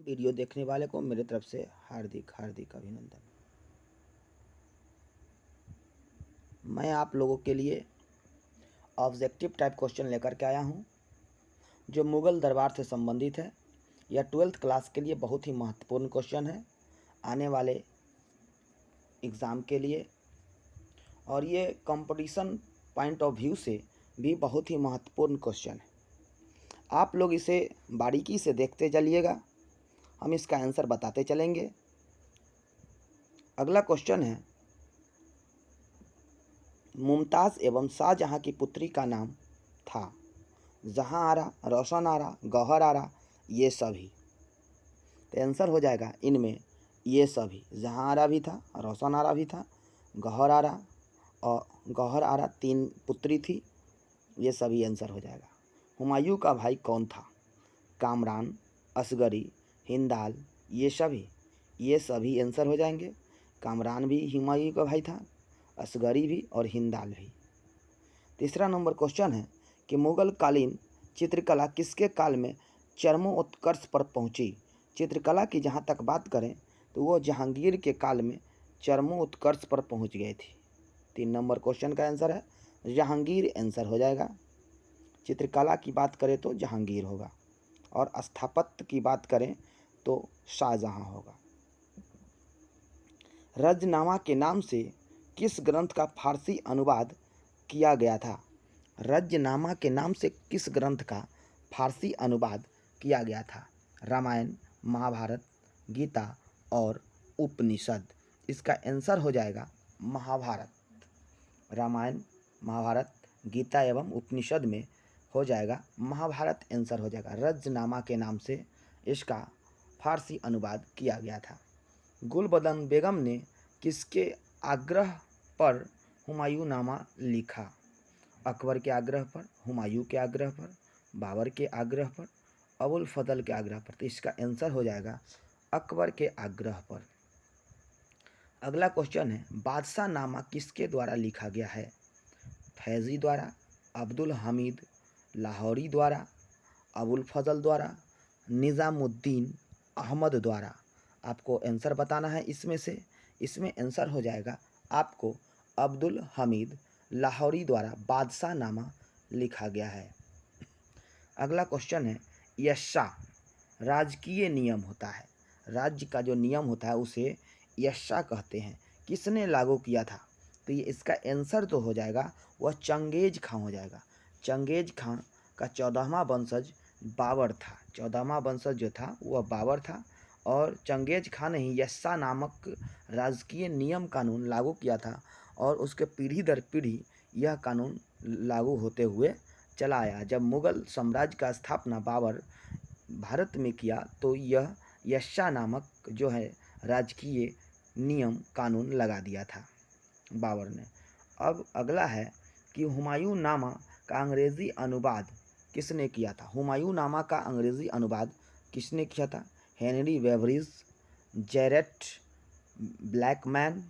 Video देखने वाले को मेरे तरफ से हार्दिक हार्दिक अभिनंदन। मैं आप लोगों के लिए ऑब्जेक्टिव टाइप क्वेश्चन लेकर के आया हूं, जो मुग़ल दरबार से संबंधित है। यह 12th क्लास के लिए बहुत ही महत्वपूर्ण क्वेश्चन है आने वाले एग्ज़ाम के लिए, और ये कंपटीशन पॉइंट ऑफ व्यू से भी बहुत ही महत्वपूर्ण क्वेश्चन है। आप लोग इसे बारीकी से देखते चलिएगा, हम इसका आंसर बताते चलेंगे। अगला क्वेश्चन है, मुमताज़ एवं शाहजहां की पुत्री का नाम था। जहां आरा, रोशन आरा, गौहर आरा, ये सभी। तो आंसर हो जाएगा इनमें ये सभी। जहां आरा भी था, रोशन आरा भी था, गौहर आरा और गौहर आरा 3 पुत्री थी, ये सभी आंसर हो जाएगा। हुमायूं का भाई कौन था? कामरान, असगरी, हिंदाल, ये सभी आंसर हो जाएंगे। कामरान भी हुमायूं का भाई था, असगरी भी और हिंदाल भी। तीसरा नंबर क्वेश्चन है कि मुगल कालीन चित्रकला किसके काल में चरमोत्कर्ष पर पहुंची? चित्रकला की जहां तक बात करें तो वो जहांगीर के काल में चरमोत्कर्ष पर पहुंच गई थी। 3 नंबर क्वेश्चन का आंसर है जहांगीर, आंसर हो जाएगा। चित्रकला की बात करें तो जहांगीर होगा, और स्थापत्य की बात करें तो शाहजहां होगा। रजनामा के नाम से किस ग्रंथ का फारसी अनुवाद किया गया था? रजनामा के नाम से किस ग्रंथ का फारसी अनुवाद किया गया था? रामायण, महाभारत, गीता और उपनिषद। इसका आंसर हो जाएगा महाभारत। रामायण, महाभारत, गीता एवं उपनिषद में हो जाएगा महाभारत, आंसर हो जाएगा। रजनामा के नाम से इसका फारसी अनुवाद किया गया था। गुलबदन बेगम ने किसके आग्रह पर हुमायूंनामा लिखा? अकबर के आग्रह पर, हुमायूं के आग्रह पर, बाबर के आग्रह पर, अबुल फजल के आग्रह पर। तो इसका आंसर हो जाएगा अकबर के आग्रह पर। अगला क्वेश्चन है, बादशाह नामा किसके द्वारा लिखा गया है? फैज़ी द्वारा, अब्दुल हमीद लाहौरी द्वारा, अबुल फजल द्वारा, निज़ामुद्दीन अहमद द्वारा। आपको आंसर बताना है इसमें से। इसमें आंसर हो जाएगा आपको अब्दुल हमीद लाहौरी द्वारा बादशाह नामा लिखा गया है। अगला क्वेश्चन है, यशा राजकीय नियम होता है। राज्य का जो नियम होता है उसे यशा कहते हैं। किसने लागू किया था? तो ये इसका आंसर तो हो जाएगा वह चंगेज खां हो जाएगा। चंगेज खां का 14वां वंशज बाबर था। 14वां वंशज जो था वह बाबर था, और चंगेज खां ने ही यशा नामक राजकीय नियम कानून लागू किया था, और उसके पीढ़ी दर पीढ़ी यह कानून लागू होते हुए चला आया। जब मुग़ल साम्राज्य का स्थापना बाबर भारत में किया तो यह यशा नामक जो है राजकीय नियम कानून लगा दिया था बाबर ने। अब अगला है कि हुमायूं नामा का अंग्रेज़ी अनुवाद किसने किया था? हुमायूं नामा का अंग्रेज़ी अनुवाद किसने किया था? Henry Beveridge, Jared Blackman,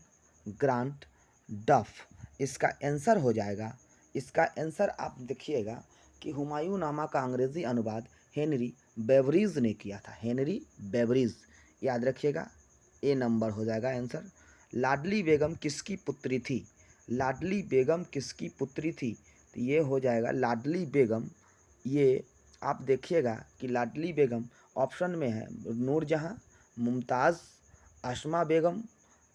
grant डफ। इसका आंसर हो जाएगा, इसका आंसर आप देखिएगा कि हुमायूं नामा का अंग्रेज़ी अनुवाद हेनरी बेवरिज ने किया था। हेनरी बेवरिज, याद रखिएगा, ए नंबर हो जाएगा आंसर। लाडली बेगम किसकी पुत्री थी? लाडली बेगम किसकी पुत्री थी? तो ये हो जाएगा लाडली बेगम। ये आप देखिएगा कि लाडली बेगम ऑप्शन में है नूरजहां, मुमताज़, आसमा बेगम,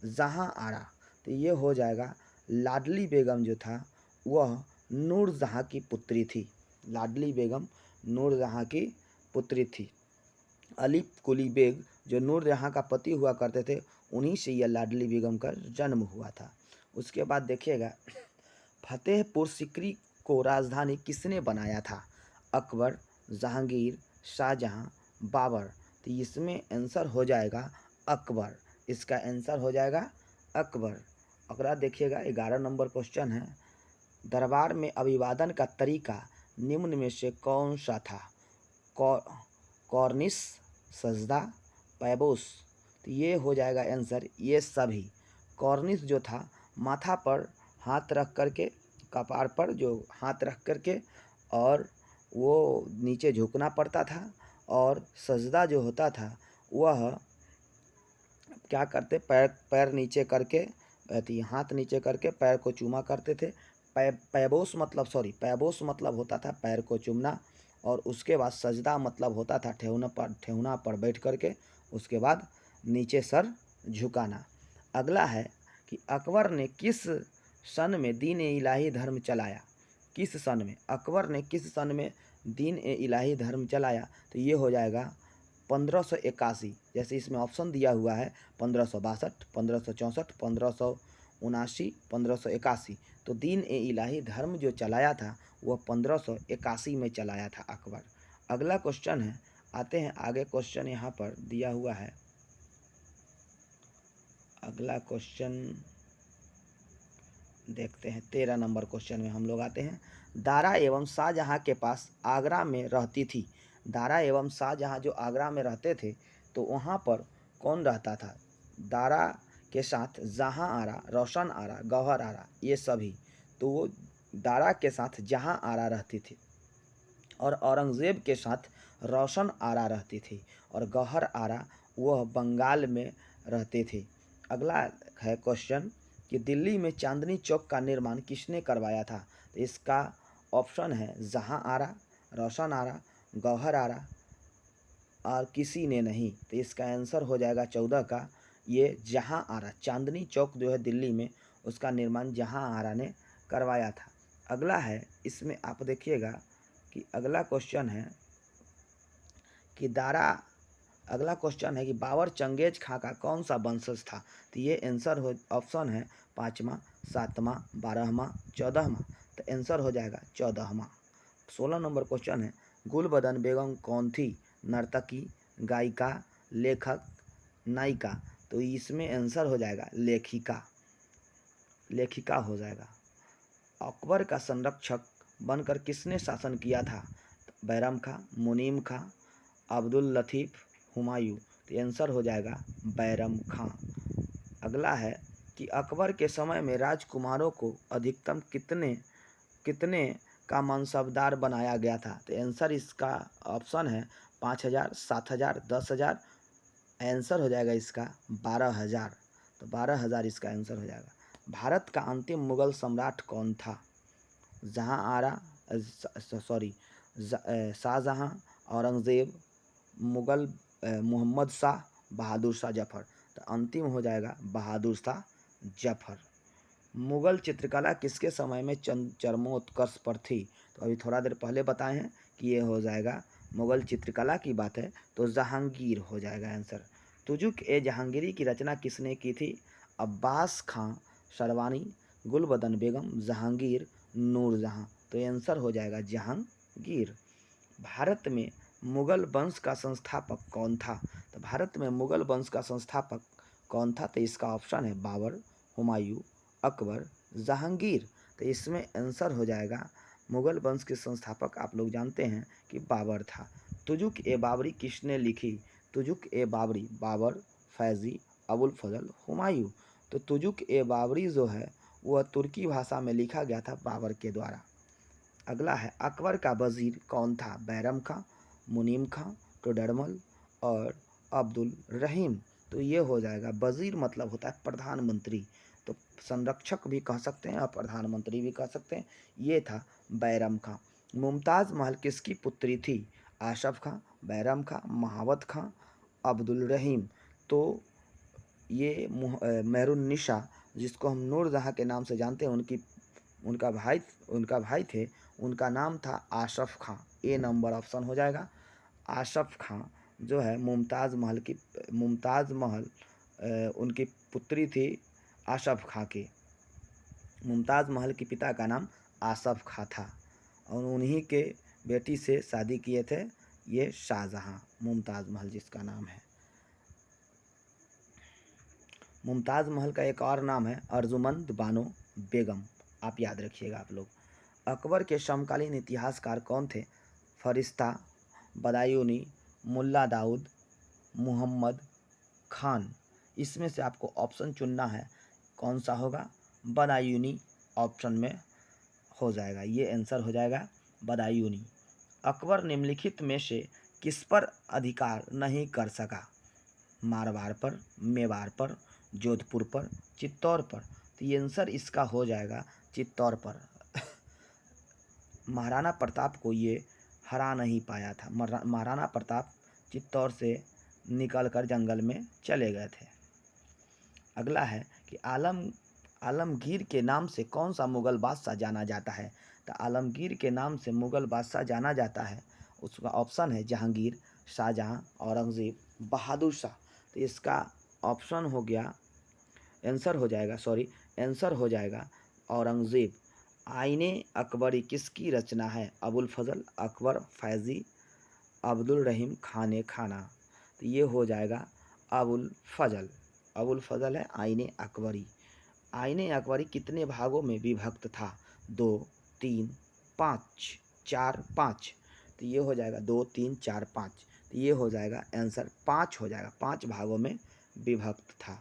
जहां आरा। तो ये हो जाएगा लाडली बेगम जो था वह नूरजहां की पुत्री थी। लाडली बेगम नूरजहां की पुत्री थी। अली कुली बेग जो नूरजहां का पति हुआ करते थे, उन्हीं से यह लाडली बेगम का जन्म हुआ था। उसके बाद देखिएगा, फतेहपुर सिकरी को राजधानी किसने बनाया था? अकबर, जहांगीर, शाहजहां, बाबर। तो इसमें आंसर हो जाएगा अकबर। इसका आंसर हो जाएगा अकबर। अगला देखिएगा 11 नंबर क्वेश्चन है, दरबार में अभिवादन का तरीका निम्न में से कौन सा था? कॉर्निश, सजदा, पैबोस। तो ये हो जाएगा आंसर ये सभी। कॉर्निश जो था माथा पर हाथ रख करके, कपार पर जो हाथ रख करके, और वो नीचे झुकना पड़ता था, और सजदा जो होता था वह क्या करते, पैर पैर नीचे करके, हाथ नीचे करके पैर को चूमा करते थे। पैबोस मतलब पैबोस मतलब होता था पैर को चूमना, और उसके बाद सजदा मतलब होता था ठेहुना पर बैठ करके, उसके बाद नीचे सर झुकाना। अगला है कि अकबर ने किस सन में दीन ए इलाही धर्म चलाया। किस सन में अकबर ने किस सन में दीन ए इलाही धर्म चलाया, तो ये हो जाएगा 1581। जैसे इसमें ऑप्शन दिया हुआ है 1562, 1564, 1579, 1581, तो दीन ए इलाही धर्म जो चलाया था वह 1581 में चलाया था अकबर। अगला क्वेश्चन है, आते हैं आगे, क्वेश्चन यहाँ पर दिया हुआ है। अगला क्वेश्चन देखते हैं, 13 नंबर क्वेश्चन में हम लोग आते हैं। दारा एवं शाहजहाँ के पास आगरा में रहती थी। दारा एवं शाहजहाँ जो आगरा में रहते थे, तो वहाँ पर कौन रहता था? दारा के साथ जहाँ आरा, रोशन आरा, गौहर आरा, ये सभी, तो वो दारा के साथ जहाँ आरा रहती थी, और औरंगज़ेब के साथ रोशन आरा रहती थी, और गौहर आरा वह बंगाल में रहते थे। अगला है क्वेश्चन कि दिल्ली में चांदनी चौक का निर्माण किसने करवाया था? तो इसका ऑप्शन है जहाँ आरा, रोशन आरा, गौहर आरा, और किसी ने नहीं। तो इसका आंसर हो जाएगा 14 का ये जहाँ आरा। चांदनी चौक जो है दिल्ली में, उसका निर्माण जहाँ आरा ने करवाया था। अगला है, इसमें आप देखिएगा कि अगला क्वेश्चन है कि अगला क्वेश्चन है कि बाबर चंगेज खां का कौन सा वंशज था? तो ये आंसर हो, ऑप्शन है 5वां, 7वां, 12वां, 14वां। तो आंसर हो जाएगा 14वां। 16 नंबर क्वेश्चन है, गुलबदन बेगम कौन थी? नर्तकी, गायिका, लेखक, नायिका? तो इसमें आंसर हो जाएगा लेखिका। लेखिका हो जाएगा। अकबर का संरक्षक बनकर किसने शासन किया था? बैरम खां, मुनीम खां, अब्दुल लतीफ़, हुमायूं? तो आंसर हो जाएगा बैरम खां। अगला है कि अकबर के समय में राजकुमारों को अधिकतम कितने कितने का मनसबदार बनाया गया था? तो आंसर इसका ऑप्शन है 5000, 7000, 10000। आंसर हो जाएगा इसका 12000। तो 12000 इसका आंसर हो जाएगा। भारत का अंतिम मुगल सम्राट कौन था? जहाँ आरा, शाहजहाँ, औरंगज़ेब, मुगल, मोहम्मद शाह, बहादुर शाह जफ़र? तो अंतिम हो जाएगा बहादुर शाह जफ़र। मुगल चित्रकला किसके समय में चरमोत्कर्ष पर थी? तो अभी थोड़ा देर पहले बताए हैं कि ये हो जाएगा, मुगल चित्रकला की बात है तो जहांगीर हो जाएगा आंसर। तुजुक ए जहांगीरी की रचना किसने की थी? अब्बास खां सरवानी, गुलबदन बेगम, जहांगीर, नूरजहां? तो आंसर हो जाएगा जहांगीर। भारत में मुगल वंश का संस्थापक कौन था? तो भारत में मुगल वंश का संस्थापक कौन था? तो इसका ऑप्शन है बाबर, हुमायूं, अकबर, जहांगीर? तो इसमें आंसर हो जाएगा, मुगल वंश के संस्थापक आप लोग जानते हैं कि बाबर था। तुजुक ए बाबरी किसने लिखी? तुजुक ए बाबरी बाबर, फैज़ी, अबुल फजल, हुमायूं? तो तुजुक ए बाबरी जो है वह तुर्की भाषा में लिखा गया था बाबर के द्वारा। अगला है, अकबर का वजीर कौन था? बैरम खां, मुनीम खां, टोडरमल, और अब्दुल रहीम? तो ये हो जाएगा, वजीर मतलब होता है प्रधानमंत्री, तो संरक्षक भी कह सकते हैं और प्रधानमंत्री भी कह सकते हैं। ये था बैरम खां। मुमताज़ महल किसकी पुत्री थी? आशफ खां, बैरम खां, महावत खां, अब्दुल रहीम? तो ये मेहरुन्निसा, जिसको हम नूरजहाँ के नाम से जानते हैं, उनका भाई थे, उनका नाम था आशफ खां। ए नंबर ऑप्शन हो जाएगा। आशफ खां जो है मुमताज़ महल उनकी पुत्री थी आशफ खां की। मुमताज़ महल के पिता का नाम आशफ खां था, और उन्हीं के बेटी से शादी किए थे ये शाहजहाँ, मुमताज़ महल जिसका नाम है। मुमताज़ महल का एक और नाम है अर्जुमंद बानो बेगम, आप याद रखिएगा आप लोग। अकबर के समकालीन इतिहासकार कौन थे? फरिश्ता, बदायूनी, मुल्ला दाऊद, मुहम्मद खान? इसमें से आपको ऑप्शन चुनना है, कौन सा होगा? बदायूनी ऑप्शन में हो जाएगा, ये आंसर हो जाएगा बदायूनी। अकबर निम्नलिखित में से किस पर अधिकार नहीं कर सका? मारवाड़ पर, मेवाड़ पर, जोधपुर पर, चित्तौड़ पर। तो ये आंसर इसका हो जाएगा चित्तौड़ पर। महाराणा प्रताप को ये हरा नहीं पाया था। महाराणा प्रताप चित्तौड़ से निकलकर जंगल में चले गए थे। अगला है कि आलमगीर के नाम से कौन सा मुगल बादशाह जाना जाता है। तो आलमगीर के नाम से मुगल बादशाह जाना जाता है, उसका ऑप्शन है जहांगीर, शाहजहां, औरंगज़ेब, बहादुर शाह। तो इसका ऑप्शन हो गया, आंसर हो जाएगा औरंगज़ेब। आईने अकबरी किसकी रचना है। अबुल फजल, अकबर, फैज़ी, अब्दुल रहीम खाने खाना। तो ये हो जाएगा अबुल फजल है आईने अकबरी। आईने अकबरी कितने भागों में विभक्त था। 2, 3, 5, 4, 5। तो ये हो जाएगा 2, 3, 4, 5। तो ये हो जाएगा आंसर 5 हो जाएगा, 5 भागों में विभक्त था।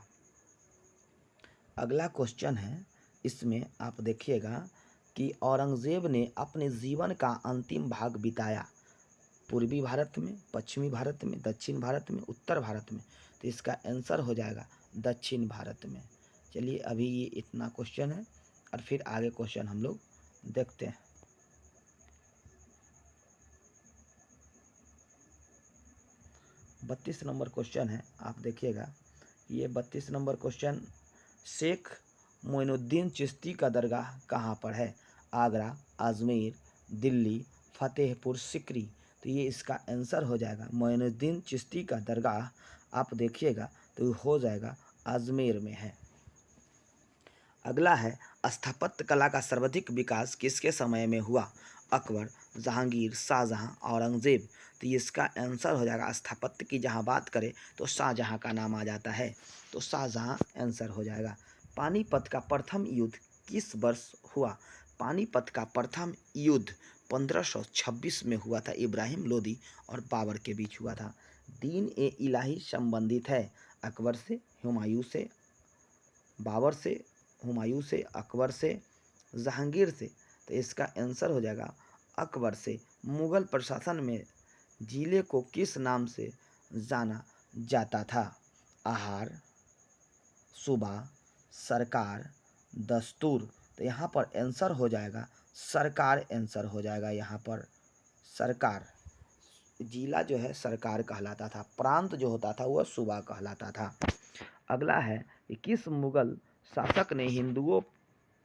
अगला क्वेश्चन है, इसमें आप देखिएगा कि औरंगज़ेब ने अपने जीवन का अंतिम भाग बिताया पूर्वी भारत में, पश्चिमी भारत में, दक्षिण भारत में, उत्तर भारत में। तो इसका आंसर हो जाएगा दक्षिण भारत में। चलिए अभी ये इतना क्वेश्चन है और फिर आगे क्वेश्चन हम लोग देखते हैं। 32 नंबर क्वेश्चन है, आप देखिएगा। ये 32 नंबर क्वेश्चन, शेख मोइनुद्दीन चिश्ती का दरगाह कहाँ पर है। आगरा, अजमेर, दिल्ली, फतेहपुर सिकरी। तो ये इसका आंसर हो जाएगा मोइनुद्दीन चिश्ती का दरगाह, आप देखिएगा तो हो जाएगा अजमेर में है। अगला है, स्थापत्य कला का सर्वाधिक विकास किसके समय में हुआ। अकबर, जहांगीर, शाहजहां, औरंगज़ेब। तो इसका आंसर हो जाएगा, स्थापत्य की जहां बात करें तो शाहजहां का नाम आ जाता है, तो शाहजहां आंसर हो जाएगा। पानीपत का प्रथम युद्ध किस वर्ष हुआ। पानीपत का प्रथम युद्ध 1526 में हुआ था। इब्राहिम लोदी और बाबर के बीच हुआ था। दीन ए इलाही संबंधित है अकबर से, हुमायूं से, बाबर से, हुमायूं से, अकबर से, जहांगीर से। तो इसका आंसर हो जाएगा अकबर से। मुगल प्रशासन में जिले को किस नाम से जाना जाता था। आहार, सूबा, सरकार, दस्तूर। तो यहाँ पर आंसर हो जाएगा सरकार, आंसर हो जाएगा यहाँ पर सरकार। जिला जो है सरकार कहलाता था, प्रांत जो होता था वह सूबा कहलाता था। अगला है कि किस मुगल शासक ने हिंदुओं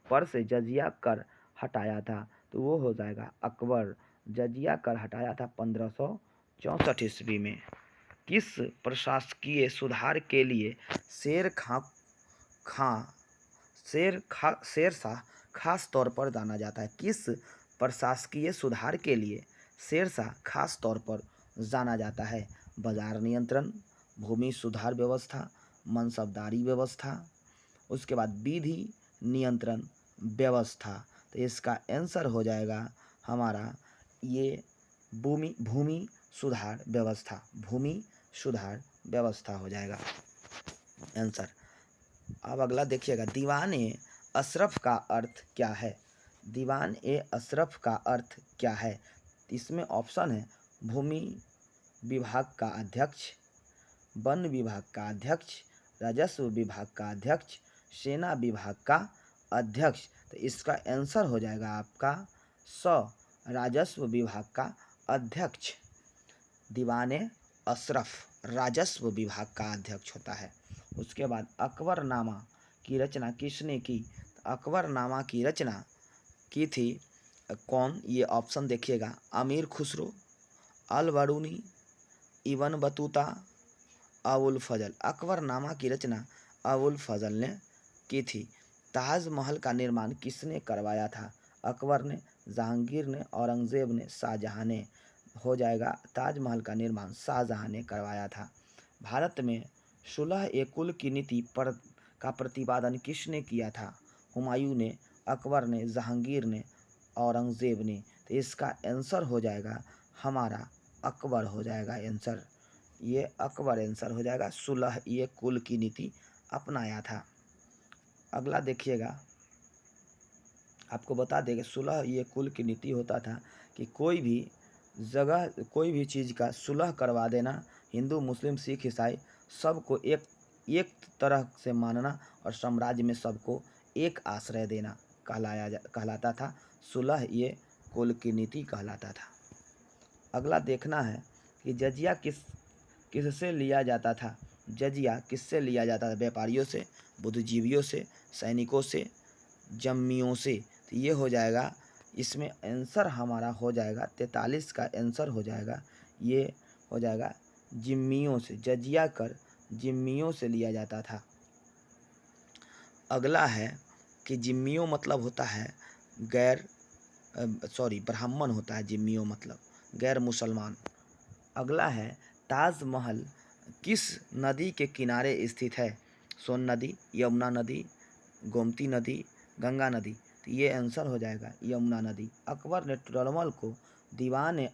पर से जजिया कर हटाया था। तो वो हो जाएगा अकबर। जजिया कर हटाया था 1564 ईस्वी में। किस प्रशासकीय सुधार के लिए शेर शाह खास तौर पर जाना जाता है। किस प्रशासकीय सुधार के लिए शेर शाह खास तौर पर जाना जाता है। बाजार नियंत्रण, भूमि सुधार व्यवस्था, मनसबदारी व्यवस्था, उसके बाद विधि नियंत्रण व्यवस्था। तो इसका आंसर हो जाएगा हमारा ये भूमि सुधार व्यवस्था, भूमि सुधार व्यवस्था हो जाएगा आंसर। अब अगला देखिएगा, दीवान ए अशरफ का अर्थ क्या है। दीवान ए अशरफ का अर्थ क्या है। इसमें ऑप्शन है भूमि विभाग का अध्यक्ष, वन विभाग का अध्यक्ष, राजस्व विभाग का अध्यक्ष, सेना विभाग का अध्यक्ष। तो इसका आंसर हो जाएगा आपका राजस्व विभाग का अध्यक्ष। दीवाने अशरफ राजस्व विभाग का अध्यक्ष होता है। उसके बाद अकबरनामा की रचना किसने की। अकबरनामा की रचना की थी कौन, ये ऑप्शन देखिएगा। अमीर खुसरो, अल बरूनी, इब्न बतूता, अबुल फजल। अकबरनामा की रचना अबुल फजल ने की थी। ताजमहल का निर्माण किसने करवाया था। अकबर ने, जहांगीर ने, औरंगज़ेब ने, शाहजहां ने। हो जाएगा ताजमहल का निर्माण शाहजहां ने करवाया था। भारत में 16 कुल की नीति पर का प्रतिपादन किसने किया था। हुमायूं ने, अकबर ने, जहांगीर ने, औरंगज़ेब ने। तो इसका आंसर हो जाएगा हमारा अकबर हो जाएगा आंसर। ये अकबर आंसर हो जाएगा। 16 कुल की नीति अपनाया था। अगला देखिएगा, आपको बता देंगे 16 कुल की नीति होता था कि कोई भी जगह, कोई भी चीज़ का सुलह करवा देना, हिंदू, मुस्लिम, सिख, ईसाई सबको एक एक तरह से मानना और साम्राज्य में सबको एक आश्रय देना कहलाता था। सुलह ये कुल की नीति कहलाता था। अगला देखना है कि जजिया किससे लिया जाता था। जजिया किससे लिया जाता था? व्यापारियों से, बुद्धिजीवियों से, सैनिकों से, जम्मियों से। तो ये हो जाएगा, इसमें आंसर हमारा हो जाएगा 43 का आंसर हो जाएगा, ये हो जाएगा जिम्मियों से। जजिया कर जिम्मियों से लिया जाता था। अगला है कि जिम्मियों मतलब होता है ब्राह्मण होता है जिम्मियों मतलब गैर मुसलमान। अगला है ताजमहल किस नदी के किनारे स्थित है? सोन नदी, यमुना नदी, गोमती नदी, गंगा नदी। तो ये आंसर हो जाएगा यमुना नदी। अकबर ने टोडरमल को दीवान ए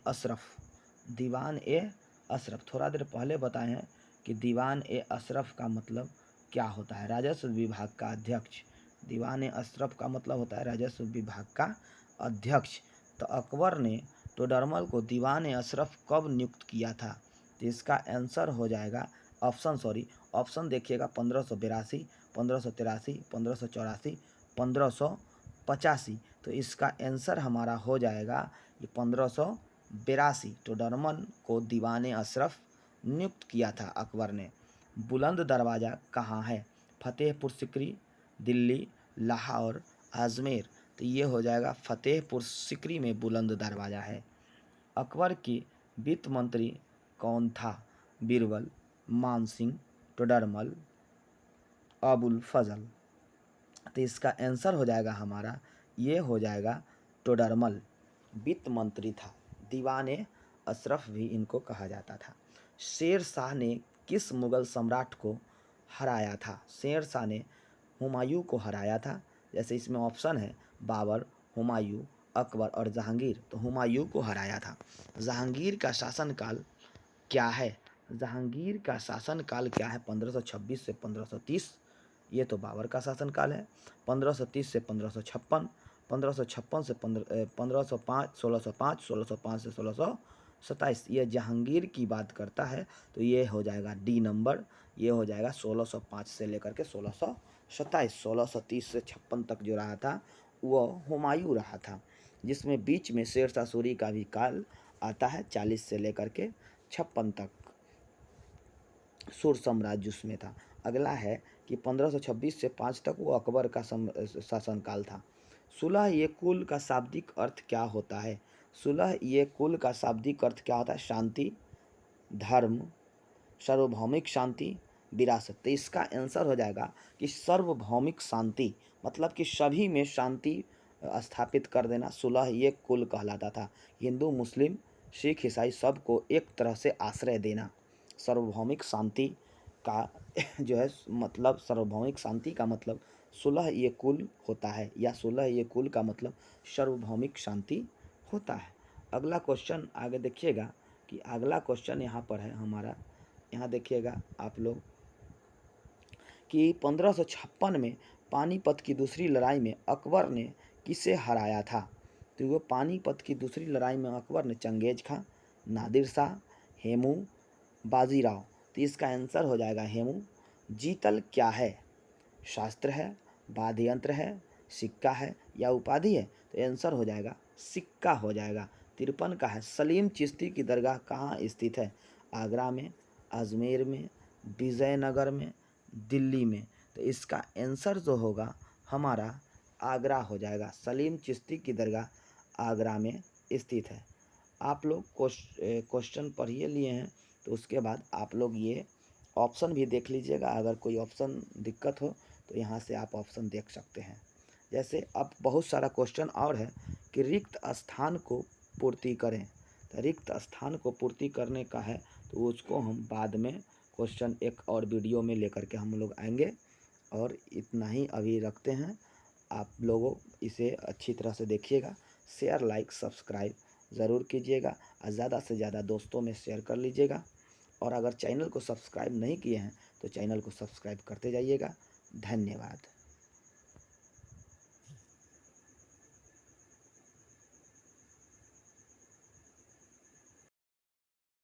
अशरफ थोड़ा देर पहले बताए हैं कि दीवान ए अशरफ का मतलब क्या होता है? राजस्व विभाग का अध्यक्ष। दीवान ए अशरफ का मतलब होता है राजस्व विभाग का अध्यक्ष। तो अकबर ने टोडरमल को दीवान ए अशरफ कब नियुक्त किया था? तो इसका आंसर हो जाएगा ऑप्शन देखिएगा 1582, 1583, 1584, 1585। तो इसका आंसर हमारा हो जाएगा ये 1582। टोडरमल को दीवाने अशरफ नियुक्त किया था अकबर ने। बुलंद दरवाज़ा कहाँ है? फतेहपुर सिकरी, दिल्ली, लाहौर, अजमेर। तो ये हो जाएगा फतेहपुर सिकरी में बुलंद दरवाज़ा है। अकबर की वित्त मंत्री कौन था? बीरबल, मानसिंह, टोडरमल, अबुल फजल। तो इसका आंसर हो जाएगा हमारा, ये हो जाएगा टोडरमल वित्त मंत्री था। दीवाने अशरफ भी इनको कहा जाता था। शेर शाह ने किस मुगल सम्राट को हराया था? शेर शाह ने हुमायूं को हराया था। जैसे इसमें ऑप्शन है बाबर, हुमायूं, अकबर और जहांगीर। तो हुमायूं को हराया था। जहांगीर का शासनकाल क्या है? जहांगीर का शासनकाल क्या है? 1526 से 1530। ये तो बाबर का शासनकाल है। 1530 से 1556, 1556 से 1505, 1605, 1605 से 1627। ये जहांगीर की बात करता है। तो ये हो जाएगा डी नंबर, ये हो जाएगा 1605 से लेकर के 1627। 1630 से 56 तक जो रहा था वो हुमायूं रहा था, जिसमें बीच में शेरशाह सूरी का भी काल आता है 40 से लेकर के 56 तक सुर साम्राज्य उसमें था। अगला है कि 1526 से 5 तक वो अकबर का शासनकाल था। सुलह ये कुल का शाब्दिक अर्थ क्या होता है? सुलह ये कुल का शाब्दिक अर्थ क्या होता है? शांति, धर्म, सार्वभौमिक शांति, विरासत। तो इसका आंसर हो जाएगा कि सार्वभौमिक शांति, मतलब कि सभी में शांति स्थापित कर देना सुलह ये कुल कहलाता था। हिंदू, मुस्लिम, सिख, ईसाई सबको एक तरह से आश्रय देना। सार्वभौमिक शांति का जो है मतलब सार्वभौमिक शांति का मतलब सुलह ये कुल होता है, या सुलह ये कुल का मतलब सार्वभौमिक शांति होता है। अगला क्वेश्चन आगे देखिएगा कि अगला क्वेश्चन यहाँ पर है हमारा, यहाँ देखिएगा आप लोग कि 1556 में पानीपत की दूसरी लड़ाई में अकबर ने किसे हराया था? तो वो पानीपत की दूसरी लड़ाई में अकबर ने चंगेज खां, नादिर शाह, हेमू, बाजीराव। तो इसका आंसर हो जाएगा हेमू। जीतल क्या है? शास्त्र है, वाद्य यंत्र है, सिक्का है या उपाधि है? तो आंसर हो जाएगा सिक्का हो जाएगा। 53 का है सलीम चिश्ती की दरगाह कहाँ स्थित है? आगरा में, अजमेर में, विजयनगर में, दिल्ली में। तो इसका आंसर जो होगा हमारा आगरा हो जाएगा। सलीम चिश्ती की दरगाह आगरा में स्थित है। आप लोग क्वेश्चन पढ़िए लिए हैं, तो उसके बाद आप लोग ये ऑप्शन भी देख लीजिएगा। अगर कोई ऑप्शन दिक्कत हो तो यहाँ से आप ऑप्शन देख सकते हैं। जैसे अब बहुत सारा क्वेश्चन और है कि रिक्त स्थान को पूर्ति करें। तो रिक्त स्थान को पूर्ति करने का है तो उसको हम बाद में क्वेश्चन एक और वीडियो में लेकर के हम लोग आएंगे। और इतना ही अभी रखते हैं। आप लोगों इसे अच्छी तरह से देखिएगा, शेयर, लाइक, सब्सक्राइब ज़रूर कीजिएगा और ज़्यादा से ज़्यादा दोस्तों में शेयर कर लीजिएगा। और अगर चैनल को सब्सक्राइब नहीं किए हैं तो चैनल को सब्सक्राइब करते जाइएगा। धन्यवाद।